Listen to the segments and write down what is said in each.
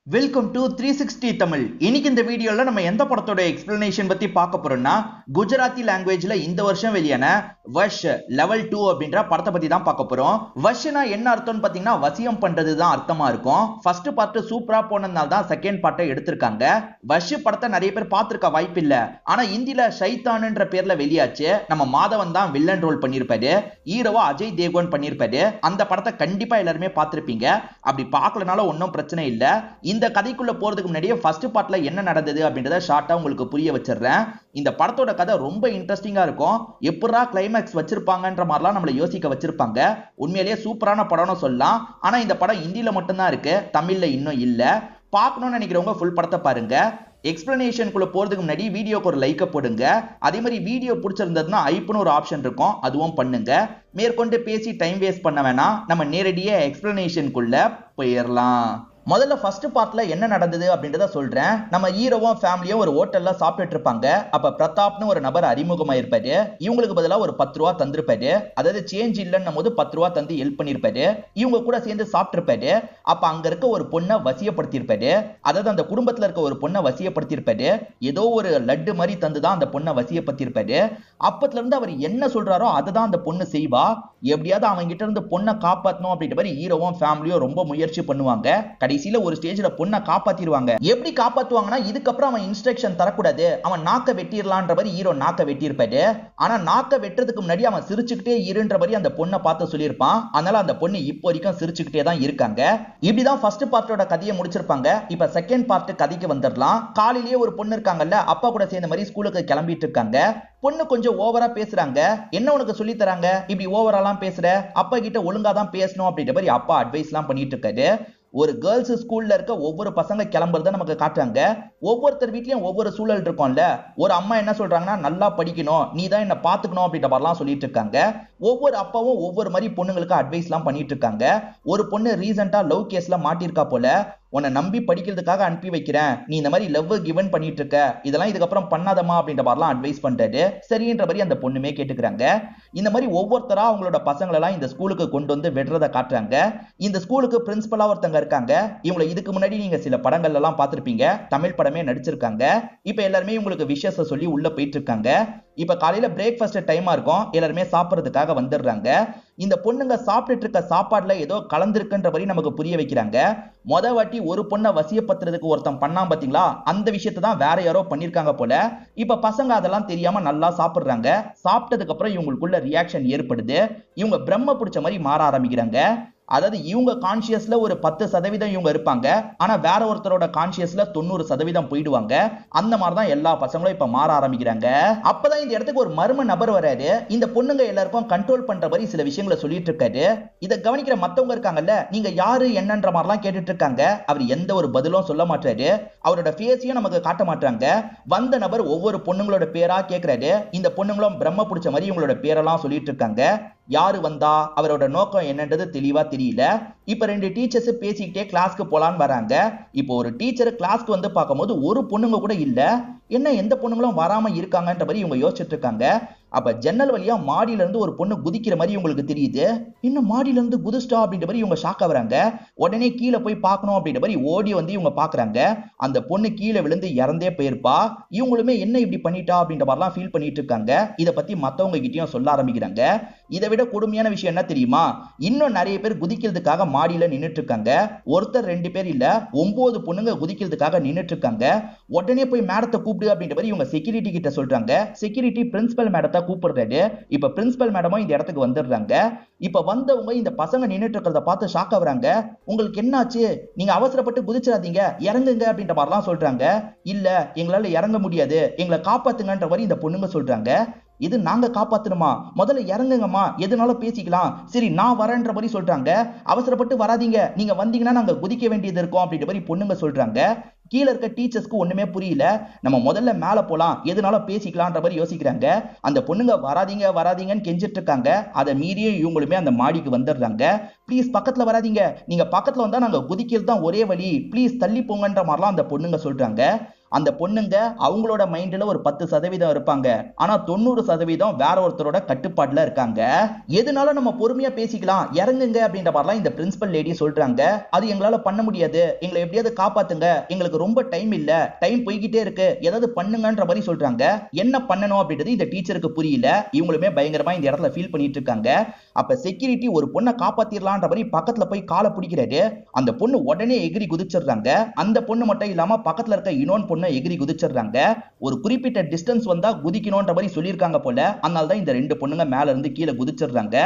Welcome to 360 Tamil. இன்னைக்கு இந்த வீடியோல நம்ம எந்த படத்தோட எக்ஸ்பிளனேஷன் பத்தி பார்க்க போறோம்னா குஜராத்தி லாங்குவேஜ்ல இந்த வருஷம் வெளியான வஷ் லெவல் 2 அப்படின்ற படத்தை பத்தி தான் பார்க்க போறோம். வஷ்னா என்ன அர்த்தம்னு பாத்தீங்கன்னா வசியம் பண்றது தான் அர்த்தமா இருக்கும். ஃபர்ஸ்ட் பார்ட் சூப்பரா போனதுனால தான் செகண்ட் பார்ட்டை எடுத்திருக்காங்க. வஷ் படத்தை நிறைய பேர் பார்த்திருக்க வாய்ப்பு இல்ல. ஆனா இந்தியில ஷைத்தான்ன்ற பேர்ல வெளியாச்சு. நம்ம மாதவன் தான் வில்லன் ரோல் பண்ணிருப்பாரு. ஹீரோவா அஜய் தேவ்கன் பண்ணிருப்பாரு. அந்த படத்தை கண்டிப்பா எல்லாருமே பார்த்திருப்பீங்க. அப்படி பார்க்கலனால ஒன்னும் பிரச்சனை இல்ல. இந்த கதைக்குள்ள போறதுக்கு முன்னாடியே ஃபர்ஸ்ட் பார்ட்ல என்ன நடந்தது அப்படின்றத ஷார்ட்டா உங்களுக்கு புரிய வச்சிடுறேன். இந்த படத்தோட கதை ரொம்ப இன்ட்ரெஸ்டிங்கா இருக்கும். எப்படா கிளைமேக்ஸ் வச்சிருப்பாங்கன்ற மாதிரிலாம் நம்மளை யோசிக்க வச்சிருப்பாங்க. உண்மையிலேயே சூப்பரான படம்னு சொல்லலாம். ஆனா இந்த படம் ஹிந்தியில மட்டும்தான் இருக்கு, தமிழ்ல இன்னும் இல்ல. பார்க்கணும்னு நினைக்கிறவங்க ஃபுல் படத்தை பாருங்க. எக்ஸ்பிளனேஷனுக்குள்ள போறதுக்கு முன்னாடி வீடியோக்கு ஒரு லைக் போடுங்க. அதே மாதிரி வீடியோ பிடிச்சிருந்ததுன்னா ஐப்னு ஒரு ஆப்ஷன் இருக்கும், அதுவும் பண்ணுங்க. மேற்கொண்டு பேசி டைம் வேஸ்ட் பண்ண வேணாம், நம்ம நேரடியா எக்ஸ்பிளனேஷனுக்குள்ள போயிடலாம். முதல்ல ஃபர்ஸ்ட் பார்ட்ல என்ன நடந்தது அப்படின்றத சொல்றேன். நம்ம ஹீரோவும் ஃபேமிலியும் ஒரு ஹோட்டல்ல சாப்பிட்டுட்டு இருப்பாங்க. அப்ப பிரதாப்னு ஒரு நபர் அறிமுகமாயிருப்பாரு. இவங்களுக்கு பதிலா ஒரு 10 ரூபா தந்திருப்பாரு. அதாவது சேஞ்ச் இல்லைன்னும் போது 10 ரூபா தந்து ஹெல்ப் பண்ணிருப்பாரு. இவங்க கூட சேர்ந்து சாப்பிட்டிருப்பாரு. அப்ப அங்க இருக்க ஒரு பொண்ணை வசியப்படுத்தியிருப்பாரு. அதாவது அந்த குடும்பத்துல இருக்க ஒரு பொண்ணை வசியப்படுத்தியிருப்பாரு. ஏதோ ஒரு லட்டு மாதிரி தந்துதான் அந்த பொண்ணை வசியப்படுத்தியிருப்பாரு. அப்பத்துல இருந்து அவர் என்ன சொல்றாரோ அதை தான் அந்த பொண்ணு செய்வா. எப்படியாவது அவங்க கிட்ட இருந்து பொண்ணை காப்பாற்றணும் அப்படின்ற மாதிரி ஹீரோவும் ஃபேமிலியும் ரொம்ப முயற்சி பண்ணுவாங்க. கடைசியில ஒரு ஸ்டேஜ்ல பொண்ணை காப்பாத்திடுவாங்க. எப்படி காப்பாத்துவாங்கன்னா, இதுக்கப்புறம் அவன் இன்ஸ்ட்ரக்ஷன் தரக்கூடாது, அவன் நாக்க வெட்டிடலான்ற மாதிரி ஹீரோ நாக்க வெட்டியிருப்பாரு. ஆனா நாக்க வெட்டுறதுக்கு முன்னாடி அவன் சிரிச்சுக்கிட்டே இருன்ற மாதிரி அந்த பொண்ணை பார்த்து சொல்லியிருப்பான். அதனால அந்த பொண்ணு இப்போ வரைக்கும் சிரிச்சுக்கிட்டே தான் இருக்காங்க. இப்படிதான் ஃபர்ஸ்ட் பார்ட்டோட கதையை முடிச்சிருப்பாங்க. இப்ப செகண்ட் பார்ட் கதைக்கு வந்துடலாம். காலையிலேயே ஒரு பொண்ணு இருக்காங்கல்ல, அப்பா கூட சேர்ந்த மாதிரி ஸ்கூலுக்கு கிளம்பிட்டு இருக்காங்க. பொண்ணு கொஞ்சம் ஓவரா பேசுறாங்க. என்ன உனக்கு சொல்லி தராங்க, இப்படி ஓவராலாம் பேசுற, அப்பா கிட்ட ஒழுங்கா தான் பேசணும் அப்படின்ற மாதிரி அப்பா அட்வைஸ் எல்லாம் பண்ணிட்டு இருக்காரு. ஒரு கேர்ள்ஸ் ஸ்கூல்ல இருக்க ஒவ்வொரு பசங்க கிளம்புறத நமக்கு காட்டுறாங்க. ஒவ்வொருத்தர் வீட்லயும் ஒவ்வொரு சூழல் இருக்கும்ல. ஒரு அம்மா என்ன சொல்றாங்கன்னா, நல்லா படிக்கணும், நீ தான் என்ன பாத்துக்கணும் அப்படின்ற மாதிரிலாம் சொல்லிட்டு இருக்காங்க. ஒவ்வொரு அப்பாவும் ஒவ்வொரு மாதிரி பொண்ணுங்களுக்கு அட்வைஸ் எல்லாம் பண்ணிட்டு இருக்காங்க. ஒரு பொண்ணு ரீசெண்டா லவ் கேஸ்ல மாட்டிருக்கா போல. உன்னை நம்பி படிக்கிறதுக்காக அனுப்பி வைக்கிறேன், நீ இந்த மாதிரி லவ் கிவன் பண்ணிட்டு இருக்க, இதெல்லாம் இதுக்கப்புறம் பண்ணாதமா அப்படின்ற மாதிரிலாம் அட்வைஸ் பண்றாரு. சரின்ற மாதிரி அந்த பொண்ணுமே கேட்டுக்கிறாங்க. இந்த மாதிரி ஒவ்வொருத்தரா அவங்களோட பசங்களெல்லாம் இந்த ஸ்கூலுக்கு கொண்டு வந்து விடுறத காட்டுறாங்க. இந்த ஸ்கூலுக்கு பிரின்சிபலா ஒருத்தங்க இருக்காங்க. இவங்களை இதுக்கு முன்னாடி நீங்க சில படங்கள்ல எல்லாம் பார்த்திருப்பீங்க, தமிழ் படமே நடிச்சிருக்காங்க. இப்ப எல்லாருமே இவங்களுக்கு விஷயத்தை சொல்லி உள்ள போயிட்டு இருக்காங்க. இப்ப காலையில பிரேக்ஃபாஸ்ட் டைமா இருக்கும், எல்லாருமே சாப்பிடுறதுக்காக வந்துடுறாங்க. இந்த பொண்ணுங்க சாப்பிட்டுட்டு இருக்க சாப்பாடுல ஏதோ கலந்துருக்குன்ற மாதிரி நமக்கு புரிய வைக்கிறாங்க. மொத வாட்டி ஒரு பொண்ணை வசியப்படுத்துறதுக்கு ஒருத்தன் பண்ணாம பாத்தீங்களா, அந்த விஷயத்தை தான் வேற யாரோ பண்ணிருக்காங்க போல. இப்ப பசங்க அதெல்லாம் தெரியாம நல்லா சாப்பிடுறாங்க. சாப்பிட்டதுக்கு அப்புறம் இவங்களுக்குள்ள ரியாக்ஷன் ஏற்படுது. இவங்க பிரம்ம பிடிச்ச மாதிரி மாற ஆரம்பிக்கிறாங்க. அதாவது இவங்க கான்சியஸ்ல ஒரு 10% இவங்க இருப்பாங்க, ஆனா வேற ஒருத்தரோட கான்சியஸ்ல 90% போயிடுவாங்க. அந்த மாதிரிதான் எல்லா பசங்களும் இப்ப மாற ஆரம்பிக்கிறாங்க. அப்பதான் இந்த இடத்துக்கு ஒரு மர்ம நபர் வராரு. இந்த பொண்ணுங்க எல்லாருக்கும் கண்ட்ரோல் பண்ற மாதிரி சில விஷயங்களை சொல்லிட்டு இருக்காரு. இதை கவனிக்கிற மத்தவங்க இருக்காங்கல்ல, நீங்க யாரு என்னன்ற மாதிரிலாம் கேட்டுட்டு இருக்காங்க. அவர் எந்த ஒரு பதிலும் சொல்ல மாட்டாரு. அவரோட ஃபேஸையும் நமக்கு காட்ட மாட்டாங்க. வந்த நபர் ஒவ்வொரு பொண்ணுங்களோட பேரா கேட்கிறாரு. இந்த பொண்ணுங்களும் பிரம்ம பிடிச்ச மாதிரி இவங்களோட பேரெல்லாம் சொல்லிட்டு இருக்காங்க. யாரு வந்தா, அவரோட நோக்கம் என்னன்றது தெளிவா தெரியல. இப்ப 2 டீச்சர்ஸ் பேசிக்கிட்டே கிளாஸ்க்கு போலான்னு வராங்க. இப்போ ஒரு டீச்சர் கிளாஸ்க்கு வந்து பார்க்கும்போது ஒரு பொண்ணுங்க கூட இல்ல. என்ன எந்த பொண்ணுங்களும் வராம இருக்காங்கன்ற மாதிரி இவங்க யோசிச்சுட்டு இருக்காங்க. அப்ப ஜன்னல் வழியா மாடியில இருந்து ஒரு பொண்ணு குதிக்கிற மாதிரி உங்களுக்கு தெரியுது. இன்னும் மாடியில இருந்து குதிச்சிட்டா அப்படின்ற மாதிரி இவங்க ஷாக் ஆகுறாங்க. உடனே கீழே போய் பார்க்கணும் அப்படின்ற மாதிரி ஓடி வந்து இவங்க பாக்குறாங்க. அந்த பொண்ணு கீழே விழுந்து இறந்தே போயிருப்பா. இவங்களுமே என்ன இப்படி பண்ணிட்டா அப்படின்ற மாதிரிலாம் ஃபீல் பண்ணிட்டு இருக்காங்க. இதை பத்தி மத்தவங்க கிட்டயும் சொல்ல ஆரம்பிக்கிறாங்க. இதை விட கொடுமையான விஷயம் என்ன தெரியுமா, இன்னும் நிறைய பேர் குதிக்கிறதுக்காக மாடியில நின்னுட்டு இருக்காங்க. ஒருத்தர் 2 பேர் இல்ல, 9 பொண்ணுங்க குதிக்கிறதுக்காக நின்னுட்டு இருக்காங்க. உடனே போய் மேடத்தை கூப்பிடு அப்படின்ற மாதிரி இவங்க செக்யூரிட்டி கிட்ட சொல்றாங்க. செக்யூரிட்டி பிரின்சிபல் மேடத்தை கூப்பிடுறாரு. இப்ப பிரின்சிபல் மேடமும் இந்த இடத்துக்கு வந்துடுறாங்க. இப்ப வந்தவங்க இந்த பசங்க நின்னுட்டு இருக்கிறத பார்த்து ஷாக் ஆகுறாங்க. உங்களுக்கு என்னாச்சு, நீங்க அவசரப்பட்டு குதிச்சிடாதீங்க, இறங்குங்க அப்படின்ற மாதிரிலாம் சொல்றாங்க. இல்ல எங்களால இறங்க முடியாது, எங்களை காப்பாத்துங்கன்ற மாதிரி இந்த பொண்ணுங்க சொல்றாங்க. இது நாங்க காப்பாத்தணுமா, முதல்ல இறங்குங்கம்மா, எதுனாலும் பேசிக்கலாம், சரி நான் வரேன்ற மாதிரி சொல்றாங்க. அவசரப்பட்டு வராதீங்க, நீங்க வந்தீங்கன்னா நாங்க குதிக்க வேண்டியது இருக்கும் அப்படின்ற மாதிரி பொண்ணுங்க சொல்றாங்க. கீழே இருக்க டீச்சர்ஸ்க்கு ஒண்ணுமே புரியல. நம்ம முதல்ல மேல போலாம், எதுனாலும் பேசிக்கலாம்ன்ற மாதிரி யோசிக்கிறாங்க. அந்த பொண்ணுங்க வராதீங்க வராதீங்கன்னு கெஞ்சிட்டு இருக்காங்க. அதை மீறியே இவங்களுமே அந்த மாடிக்கு வந்துடுறாங்க. ப்ளீஸ் பக்கத்துல வராதீங்க, நீங்க பக்கத்துல வந்தா நாங்க குதிக்கிறது தான் ஒரே வழி, ப்ளீஸ் தள்ளி போங்கன்ற மாதிரிலாம் அந்த பொண்ணுங்க சொல்றாங்க. அந்த பொண்ணுங்க அவங்களோட மைண்ட்ல ஒரு 10% இருப்பாங்க, ஆனா 90% வேற ஒருத்தரோட கட்டுப்பாட்டுல இருக்காங்க. எதுனால நம்ம பொறுமையா பேசிக்கலாம், இறங்குங்க அப்படின்ற மாதிரிலாம் இந்த பிரின்சிபல் லேடி சொல்றாங்க. அது எங்களால பண்ண முடியாது, எங்களை எப்படியாவது காப்பாத்துங்க, எங்களுக்கு ரொம்ப டைம் இல்ல, டைம் போய்கிட்டே இருக்கு, ஏதாவது பண்ணுங்கன்ற மாதிரி சொல்றாங்க. என்ன பண்ணணும் அப்படின்றது இந்த டீச்சருக்கு புரியல. இவங்களுமே பயங்கரமா இந்த இடத்துல ஃபீல் பண்ணிட்டு இருக்காங்க. அப்ப செக்யூரிட்டி ஒரு பொண்ணை காப்பாத்திரலான்ற மாதிரி பக்கத்துல போய் காலை பிடிக்கிறாரு. அந்த பொண்ணு உடனே எகிரி குதிச்சிடுறாங்க. அந்த பொண்ணு மட்டும் இல்லாம பக்கத்துல இருக்க இன்னொரு பொண்ணை எகிரி குதிச்சிடுறாங்க. ஒரு குறிப்பிட்ட டிஸ்டன்ஸ் வந்தா குதிக்கணும்ன்ற மாதிரி சொல்லியிருக்காங்க போல. அதனால தான் இந்த ரெண்டு பொண்ணுங்க மேல இருந்து கீழே குதிச்சிடுறாங்க.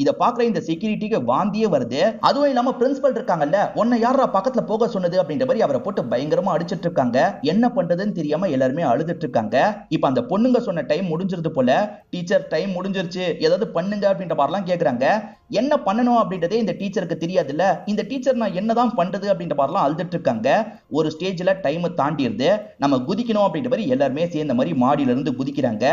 இத பாக்குற இந்த செக்யூரிட்டிக்கு வாந்தியே வருது. அதுவும் இல்லாம பிரின்சிபல் இருக்காங்கல்ல, உன்னை யாரா பக்கத்துல போக சொன்னது அப்படின்ற மாதிரி அவரை போட்டு பயங்கரமா அடிச்சிட்டு இருக்காங்க. என்ன பண்றதுன்னு தெரியாம எல்லாருமே அழுதுட்டு இருக்காங்க. இப்ப அந்த பொண்ணுங்க சொன்ன டைம் முடிஞ்சிருது போல. டீச்சர் டைம் முடிஞ்சிருச்சு, ஏதாவது பண்ணுங்க அப்படின்ற மாதிரிலாம் கேக்குறாங்க. என்ன பண்ணணும் அப்படின்றதே இந்த டீச்சருக்கு தெரியாதுல்ல. இந்த டீச்சர் நான் என்னதான் பண்றது அப்படின்ற மாதிரிலாம் அழுதுட்டு இருக்காங்க. ஒரு ஸ்டேஜ்ல டைம் தாண்டிடுது. நம்ம குதிக்கணும் அப்படின்ற மாதிரி எல்லாருமே சேர்ந்த மாதிரி மாடியில இருந்து குதிக்கிறாங்க.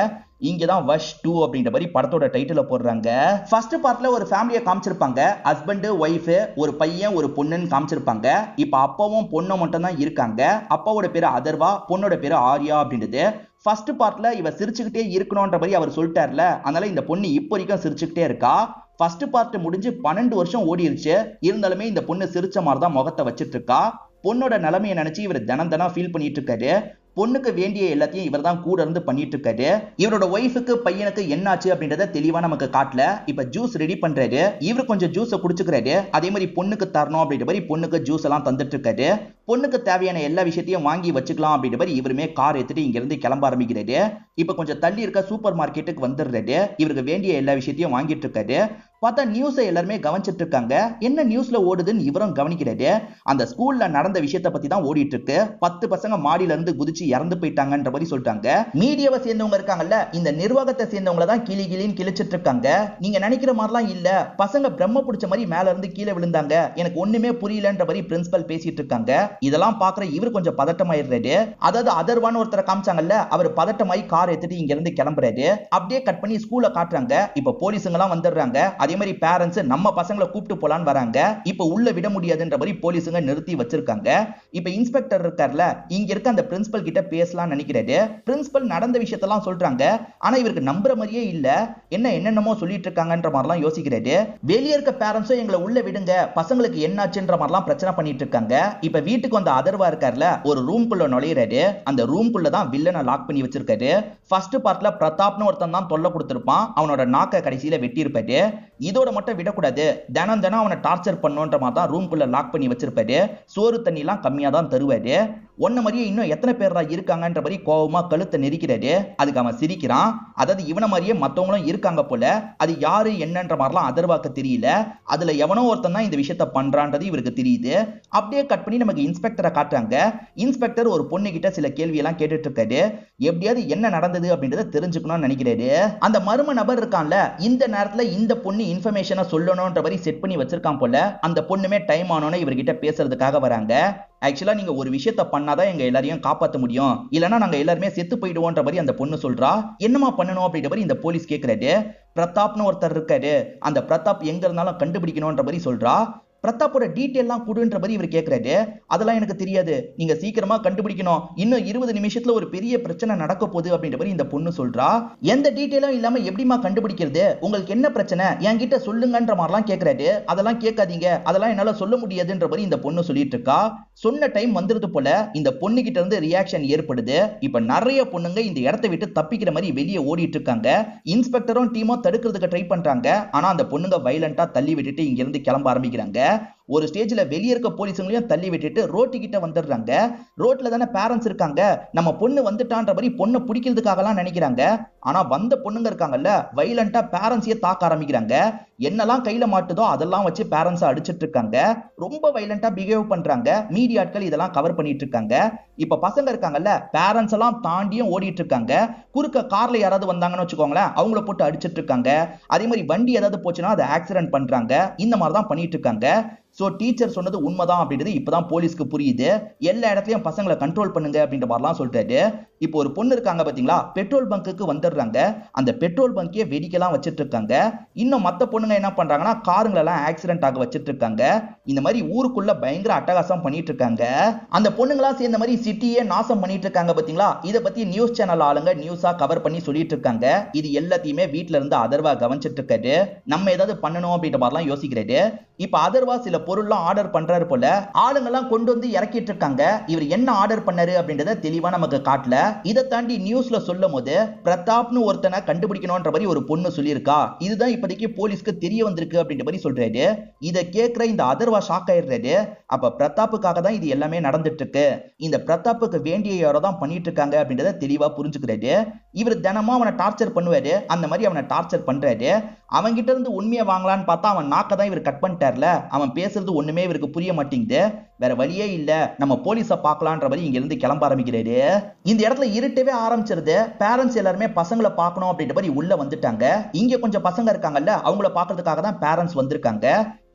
இங்கதான் வஷ் 2 அப்படின்ற மாதிரி படத்தோட டைட்டில போடுறாங்க. ஃபர்ஸ்ட் பார்ட்ல ஒரு ஃபேமிலியை காமிச்சிருப்பாங்க. ஹஸ்பண்ட், ஒய்ஃப், ஒரு பையன், ஒரு பொண்ணுன்னு காமிச்சிருப்பாங்க. இப்ப அப்பாவும் பொண்ணும் மட்டும் தான் இருக்காங்க. அப்பாவோட பேரு அதர்வா, பொண்ணோட பேரு ஆர்யா அப்படின்றது. ஃபர்ஸ்ட் பார்ட்ல இவ சிரிச்சுக்கிட்டே இருக்கணும்ன்ற மாதிரி அவர் சொல்லிட்டார்ல, அதனால இந்த பொண்ணு இப்போ வரைக்கும் சிரிச்சுக்கிட்டே இருக்கா. ஃபர்ஸ்ட் பார்ட் முடிஞ்சு 12 வருஷம் ஓடிருச்சு. இருந்தாலுமே இந்த பொண்ணு சிரிச்ச மாதிரி தான் முகத்தை வச்சிட்டு இருக்கா. பொண்ணோட நிலைமையை நினைச்சு இவர் தினம் தினம் ஃபீல் பண்ணிட்டு இருக்காரு. பொண்ணுக்கு வேண்டிய எல்லாத்தையும் இவர் தான் கூட இருந்து பண்ணிட்டு இருக்காரு. இவரோட ஒய்ஃபுக்கு பையனுக்கு என்னாச்சு அப்படின்றத தெளிவா நமக்கு காட்டல. இப்ப ஜூஸ் ரெடி பண்றாரு. இவர் கொஞ்சம் ஜூஸை குடிச்சுக்கிறாரு. அதே மாதிரி பொண்ணுக்கு தரணும் அப்படின்ற மாதிரி பொண்ணுக்கு ஜூஸ் எல்லாம் தந்துட்டு இருக்காரு. பொண்ணுக்கு தேவையான எல்லா விஷயத்தையும் வாங்கி வச்சுக்கலாம் அப்படின்ற மாதிரி இவருமே கார் எடுத்துட்டு இங்க இருந்து கிளம்ப ஆரம்பிக்கிறாரு. இப்ப கொஞ்சம் தள்ளி இருக்க சூப்பர் மார்க்கெட்டுக்கு வந்துடுறாரு. இவருக்கு வேண்டிய எல்லா விஷயத்தையும் வாங்கிட்டு இருக்காரு. பார்த்தா நியூஸை எல்லாருமே கவனிச்சிட்டு இருக்காங்க. என்ன நியூஸ்ல ஓடுதுன்னு இவரும் கவனிக்கிறாரு. அந்த ஸ்கூல்ல நடந்த விஷயத்தை பத்தி தான் ஓடிட்டு இருக்கு. 10 பசங்க மாடியில இருந்து குதிச்சு இறந்து போயிட்டாங்கன்ற மாதிரி சொல்றாங்க. மீடியாவை சேர்ந்தவங்க இருக்காங்கல்ல, இந்த நிர்வாகத்தை சேர்ந்தவங்கள தான் கிளி கிளின்னு கிழிச்சிட்டு இருக்காங்க. நீங்க நினைக்கிற மாதிரிலாம் இல்ல, பசங்க பிரம்ம பிடிச்ச மாதிரி மேல இருந்து கீழே விழுந்தாங்க, எனக்கு ஒண்ணுமே புரியலன்ற மாதிரி பிரின்சிபல் பேசிட்டு இருக்காங்க. இதெல்லாம் பாக்குற இவர் கொஞ்சம் பதட்டமாயிடுறாரு. அதாவது அதர்வான்னு ஒருத்தரை காமிச்சாங்கல்ல, அவர் பதட்டமாயி கார் எடுத்துட்டு இங்க இருந்து கிளம்புறாரு. அப்படியே கட் பண்ணி ஸ்கூல்ல காட்டுறாங்க. இப்ப போலீஸுங்க எல்லாம் வந்துடுறாங்க. அதே மாதிரி பேரண்ட்ஸ் நம்ம பசங்களை கூப்பிட்டு போலான்னு வராங்க. இப்ப உள்ள விட முடியாதுன்ற மாதிரி போலீஸுங்க நிறுத்தி வச்சிருக்காங்க. இப்ப இன்ஸ்பெக்டர் இருக்கார்ல, இங்க இருக்க அந்த பிரின்சிபல் கிட்ட பேசலாம்னு நினைக்கிறாரு. பிரின்சிபல் நடந்த விஷயத்தெல்லாம் சொல்றாங்க. ஆனா இவருக்கு நம்புற மாதிரியே இல்ல. என்னென்னமோ சொல்லிட்டு இருக்காங்கன்ற மாதிரிலாம் யோசிக்கிறாரு. வெளியே இருக்க பேரண்ட்ஸும் எங்களை உள்ள விடுங்க, பசங்களுக்கு என்னாச்சுன்ற மாதிரிலாம் பிரச்சனை பண்ணிட்டு இருக்காங்க. இப்ப வீட்டுக்கு வந்த அதர்வா இருக்கார்ல, ஒரு ரூம்குள்ள நுழையிறாரு. அந்த ரூம்குள்ள தான் வில்லனை லாக் பண்ணி வச்சிருக்காரு. ஃபர்ஸ்ட் பார்ட்ல பிரதாப்னு ஒருத்தன் தான் தொல்லை கொடுத்திருப்பான். அவனோட நாக்க கடைசியில வெட்டி இருப்பாரு. இதோட மட்டும் விடக்கூடாது, தினம் தினம் அவனை டார்ச்சர் பண்ணுன்ற மாதிரி தான் ரூம்குள்ள லாக் பண்ணி வச்சிருப்பாரு. சோறு தண்ணி எல்லாம் கம்மியா தான் தருவாரு. ஒன்ன மாதிரியே இன்னும் எத்தனை பேர் இருக்காங்கன்ற மாதிரி கோவமா கழுத்தை நெரிக்கிறாரு. அதுக்கு அவன் சிரிக்கிறான். அதாவது இவன மாதிரியே மத்தவங்களும் இருக்காங்க போல. அது யாரு என்னன்ற மாதிரிலாம் அதர்வாக்கு தெரியல. அதுல எவனோ ஒருத்தன் தான் இந்த விஷயத்த பண்றான்றது இவருக்கு தெரியுது. அப்படியே கட் பண்ணி நமக்கு இன்ஸ்பெக்டரை காட்டுறாங்க. இன்ஸ்பெக்டர் ஒரு பொண்ணு கிட்ட சில கேள்வி எல்லாம் கேட்டுட்டு இருக்காரு. எப்படியாவது என்ன நடந்தது அப்படின்றத தெரிஞ்சுக்கணும்னு நினைக்கிறாரு. அந்த மர்ம நபர் இருக்கான்ல, இந்த நேரத்துல இந்த பொண்ணு இன்ஃபர்மேஷனை சொல்லணும்ன்ற மாதிரி செட் பண்ணி வச்சிருக்கான் போல. அந்த பொண்ணுமே டைம் ஆனோன்னு இவர்கிட்ட பேசுறதுக்காக வராங்க. ஆக்சுவலா நீங்க ஒரு விஷயத்த பண்ணாதான் எங்க எல்லாரையும் காப்பாற்ற முடியும், இல்லனா நாங்க எல்லாருமே செத்து போயிடுவோன்ற மாதிரி அந்த பொண்ணு சொல்றா. என்னமா பண்ணணும் அப்படின்ற மாதிரி இந்த போலீஸ் கேக்குறாரு. பிரதாப்னு ஒருத்தர் இருக்காரு, அந்த பிரதாப் எங்க இருந்தாலும் கண்டுபிடிக்கணும்ன்ற மாதிரி சொல்றா. பிரதாப்போட டீட்டெயிலாம் கொடுன்ற மாதிரி இவர் கேட்கிறாரு. அதெல்லாம் எனக்கு தெரியாது, நீங்க சீக்கிரமா கண்டுபிடிக்கணும், இன்னும் 20 நிமிஷத்துல ஒரு பெரிய பிரச்சனை நடக்க போகுது அப்படின்ற மாதிரி இந்த பொண்ணு சொல்றா. எந்த டீட்டெயிலும் இல்லாம எப்படிமா கண்டுபிடிக்கிறது, உங்களுக்கு என்ன பிரச்சனை என்கிட்ட சொல்லுங்கன்ற மாதிரிலாம் கேட்கிறாரு. அதெல்லாம் கேட்காதீங்க, அதெல்லாம் என்னால சொல்ல முடியாதுன்ற மாதிரி இந்த பொண்ணு சொல்லிட்டு இருக்கா. சொன்ன டைம் வந்துருது போல. இந்த பொண்ணு கிட்ட இருந்து ரியாக்ஷன் ஏற்படுது. இப்ப நிறைய பொண்ணுங்க இந்த இடத்தை விட்டு தப்பிக்கிற மாதிரி வெளியே ஓடிட்டு இருக்காங்க. இன்ஸ்பெக்டரும் டீமும் தடுக்கிறதுக்கு ட்ரை பண்றாங்க. ஆனா அந்த பொண்ணுங்க வைலண்டா தள்ளி விட்டுட்டு இங்க இருந்து கிளம்ப ஆரம்பிக்கிறாங்க. ஒரு ஸ்டேஜ்ல வெளியே இருக்க போலீஸுங்களையும் தள்ளி விட்டுட்டு ரோட்டு கிட்ட வந்துடுறாங்க. ரோட்ல தானே பேரண்ட்ஸ் இருக்காங்க, நம்ம பொண்ணு வந்துட்டான்ற மாதிரி பொண்ணை பிடிக்கிறதுக்காகலாம் நினைக்கிறாங்க. ஆனா வந்த பொண்ணுங்க இருக்காங்கல்ல, வைலண்டா பேரண்ட்ஸையே தாக்க ஆரம்பிக்கிறாங்க. என்னெல்லாம் கையில மாட்டுதோ அதெல்லாம் வச்சு பேரண்ட்ஸ் அடிச்சிட்டு இருக்காங்க. ரொம்ப வைலண்டா பிஹேவ் பண்றாங்க. மீடியாட்கள் இதெல்லாம் கவர் பண்ணிட்டு இருக்காங்க. இப்ப பசங்க இருக்காங்கல்ல, பேரண்ட்ஸ் எல்லாம் தாண்டியும் ஓடிட்டு இருக்காங்க. குறுக்க கார்ல யாராவது வந்தாங்கன்னு வச்சுக்கோங்களேன், அவங்கள போட்டு அடிச்சிட்டு இருக்காங்க. அதே மாதிரி வண்டி ஏதாவது போச்சுன்னா அதை ஆக்சிடென்ட் பண்றாங்க. இந்த மாதிரி தான் பண்ணிட்டு இருக்காங்க. சோ டீச்சர் சொன்னது உண்மைதான் அப்படின்றது இப்பதான் போலீஸ்க்கு புரியுது. எல்லா இடத்துலயும் பசங்களை கண்ட்ரோல் பண்ணுங்க அப்படின்ற மாதிரிலாம் சொல்றாரு. இப்போ ஒரு பொண்ணு இருக்காங்க பாத்தீங்களா, பெட்ரோல் பங்குக்கு வந்துடுறாங்க. அந்த பெட்ரோல் பங்கே வெடிக்கலாம் வச்சிட்டு இருக்காங்க. இன்னும் மத்த பொண்ணுங்க என்ன பண்றாங்கன்னா காருங்களெல்லாம் ஆக்சிடென்ட் ஆக வச்சிட்டு இருக்காங்க. இந்த மாதிரி ஊருக்குள்ள பயங்கர அட்டகாசம் பண்ணிட்டு இருக்காங்க. அந்த பொண்ணுங்களா சேர்ந்த மாதிரி சிட்டியே நாசம் பண்ணிட்டு இருக்காங்க பாத்தீங்களா. இத பத்தி நியூஸ் சேனல் ஆளுங்க நியூஸா கவர் பண்ணி சொல்லிட்டு இருக்காங்க. இது எல்லாத்தையுமே வீட்ல இருந்து அதர்வா கவனிச்சிட்டு இருக்காரு. நம்ம ஏதாவது பண்ணணும் அப்படின்ற மாதிரிலாம் யோசிக்கிறாரு. இப்ப அதர்வா சில பொருள்லாம் ஆர்டர் பண்றாரு போல. ஆளுங்கெல்லாம் கொண்டு வந்து இறக்கிட்டு இருக்காங்க. இவர் என்ன ஆர்டர் பண்ணாரு அப்படின்றத தெளிவா நமக்கு காட்டல. இதை தாண்டி நியூஸ்ல சொல்லும் போது பிரதாப்னு ஒருத்தனை கண்டுபிடிக்கணும்ன்ற மாதிரி ஒரு பொண்ணு சொல்லியிருக்கா. இதுதான் இப்போதைக்கு போலீஸ்க்கு தெரிய வந்திருக்கு அப்படின்ற மாதிரி சொல்றாரு. இதை கேட்கிற இந்த அதர்வா ஷாக் ஆயிடுறாரு. அப்ப பிரதாப்புக்காக தான் இது எல்லாமே நடந்துட்டு இருக்கு. இந்த பிரதாப்புக்கு வேண்டிய யாரோ தான் பண்ணிட்டு இருக்காங்க அப்படின்றத தெளிவா புரிஞ்சுக்கிறாரு. இவர் தினமும் அவனை டார்ச்சர் பண்ணுவாரு. அந்த மாதிரி அவனை டார்ச்சர் பண்றாரு. அவன்கிட்ட இருந்து உண்மையை வாங்கலான்னு பார்த்தா அவன் நாக்க தான் இவர் கட் பண்ணிட்டார்ல. அவன் பேசுறது ஒண்ணுமே இவருக்கு புரிய மாட்டேங்குது. வேற வழியே இல்ல, நம்ம போலீஸை பார்க்கலான்ற மாதிரி இங்க இருந்து கிளம்ப ஆரம்பிக்கிறாரு. இந்த இடத்துல இருட்டவே ஆரம்பிச்சிருது. பேரண்ட்ஸ் எல்லாருமே பசங்களை பார்க்கணும் அப்படின்ற மாதிரி உள்ள வந்துட்டாங்க. இங்க கொஞ்சம் பசங்க இருக்காங்கல்ல, அவங்கள பார்க்கறதுக்காக தான் பேரண்ட்ஸ் வந்திருக்காங்க.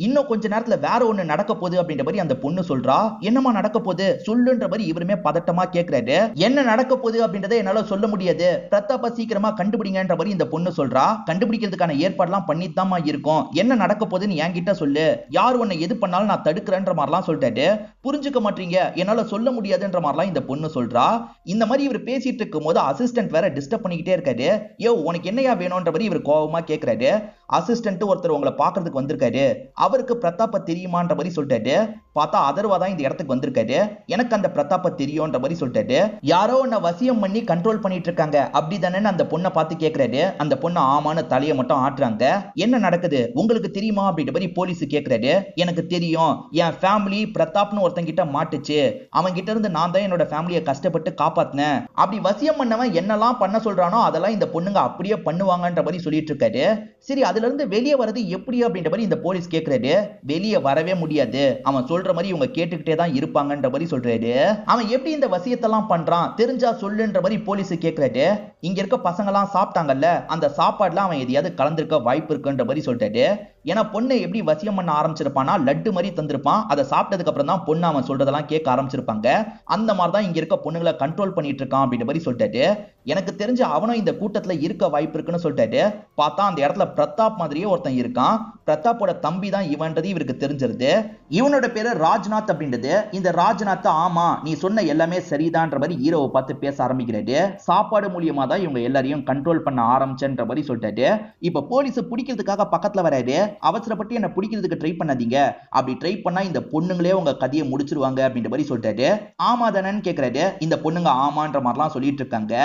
இன்னும் கொஞ்ச நேரத்துல வேற ஒண்ணு நடக்க போகுது அப்படின்ற மாதிரி அந்த பொண்ணு சொல்றா. என்னமா நடக்க போகுது சொல்லுன்ற மாதிரி இவருமே பதட்டமா கேக்குறாரு. என்ன நடக்க போகுது அப்படின்றத என்னால சொல்ல முடியாது, பிரதாப்ப சீக்கிரமா கண்டுபிடிங்கன்ற மாதிரி இந்த பொண்ணு சொல்றா. கண்டுபிடிக்கிறதுக்கான ஏற்பாடுலாம் பண்ணித்தாமா இருக்கும். என்ன நடக்க போகுதுன்னு என்கிட்ட சொல்லு, யார் உன்னை எது பண்ணாலும் நான் தடுக்கிறேன்ற மாதிரிலாம் சொல்லிட்டாரு. புரிஞ்சுக்க மாட்டீங்க, என்னால சொல்ல முடியாதுன்ற மாதிரிலாம் இந்த பொண்ணு சொல்றா. இந்த மாதிரி இவர் பேசிட்டு இருக்கும் போது அசிஸ்டன்ட் வேற டிஸ்டர்ப் பண்ணிக்கிட்டே இருக்காரு. யோ உனக்கு என்னையா வேணும்ன்ற மாதிரி இவர் கோபமா கேக்குறாரு. அசிஸ்டன்ட் ஒருத்தர் உங்களை பாக்குறதுக்கு வந்திருக்காரு, அவருக்கு பிரதாப்ப தெரியுமான்ற மாதிரி சொல்லிட்டாரு. பார்த்தா அதர்வா தான் இந்த இடத்துக்கு வந்திருக்காரு. எனக்கு அந்த பிரதாப்ப தெரியும்ன்ற மாதிரி சொல்லிட்டாரு. யாரோ உன்னை வசியம் பண்ணி கண்ட்ரோல் பண்ணிட்டு இருக்காங்க அப்படிதானே அந்த பொண்ணை பார்த்து கேட்கிறாரு. அந்த பொண்ணு ஆமான தலையை மட்டும் ஆட்டுறாங்க. என்ன நடக்குது உங்களுக்கு தெரியுமா அப்படின்ற மாதிரி போலீஸ் கேட்கிறாரு. எனக்கு தெரியும், என் ஃபேமிலி பிரதாப்னு ஒருத்தன் கிட்ட மாட்டுச்சு. அவன் கிட்ட இருந்து நான் தான் என்னோட ஃபேமிலியை கஷ்டப்பட்டு காப்பாத்தினேன். அப்படி வசியம் பண்ணவன் என்னெல்லாம் பண்ண சொல்றானோ அதெல்லாம் இந்த பொண்ணுங்க அப்படியே பண்ணுவாங்கன்ற மாதிரி சொல்லிட்டு இருக்காரு. சரி, அதுல இருந்து வெளியே வரது எப்படி அப்படின்ற மாதிரி இந்த போலீஸ் கேட்கிறாரு. வெளியே வரவே முடியாது, அவன் சொல்ற மாதிரி இவங்க கேட்டுக்கிட்டே தான் இருப்பாங்கன்ற மாதிரி சொல்றாரு. அவன் எப்படி இந்த வசியத்தெல்லாம் பண்றான் தெரிஞ்சா சொல்லுன்ற மாதிரி போலீஸ் கேட்கிறாரு. இங்க இருக்க பசங்க எல்லாம் சாப்பிட்டாங்கல்ல, அந்த சாப்பாடுல அவன் எதையாவது கலந்திருக்க வாய்ப்பு இருக்குன்ற மாதிரி சொல்றாரு. ஏன்னா பொண்ணை எப்படி வசியம் பண்ண ஆரம்பிச்சிருப்பானா, லட்டு மாதிரி தந்திருப்பான். அதை சாப்பிட்டதுக்கு அப்புறம் தான் பொண்ணு அவன் சொல்றதெல்லாம் கேட்க ஆரம்பிச்சிருப்பாங்க. அந்த மாதிரி தான் இங்க இருக்க பொண்ணுங்களை கண்ட்ரோல் பண்ணிட்டு இருக்கான் அப்படின்ற மாதிரி சொல்லிட்டாரு. எனக்கு தெரிஞ்ச அவனும் இந்த கூட்டத்துல இருக்க வாய்ப்பு இருக்குன்னு சொல்லிட்டாரு. பார்த்தா அந்த இடத்துல பிரதாப் மாதிரியே ஒருத்தன் இருக்கான். பிரதாப்போட தம்பி தான் இவன்றது இவருக்கு தெரிஞ்சிருது. இவனோட பேரு ராஜ்நாத் அப்படின்றது. இந்த ராஜ்நாத் ஆமா நீ சொன்ன எல்லாமே சரிதான்ற மாதிரி ஹீரோவை பார்த்து பேச ஆரம்பிக்கிறாரு. சாப்பாடு மூலியமா தான் இவங்க எல்லாரையும் கண்ட்ரோல் பண்ண ஆரம்பிச்சன்ற மாதிரி சொல்லிட்டாரு. இப்ப போலீஸ் பிடிக்கிறதுக்காக பக்கத்துல வராரு. அவசரப்பட்டு என்ன பிடிக்கிறதுக்கு ட்ரை பண்ணாதீங்க, அப்படி ட்ரை பண்ணா இந்த பொண்ணுங்களே உங்க கதையை முடிச்சிருவாங்க அப்படின்ற மாதிரி சொல்லிட்டாரு. ஆமா தானேன்னு கேக்குறாரு. இந்த பொண்ணுங்க ஆமான்ற மாதிரிலாம் சொல்லிட்டு இருக்காங்க.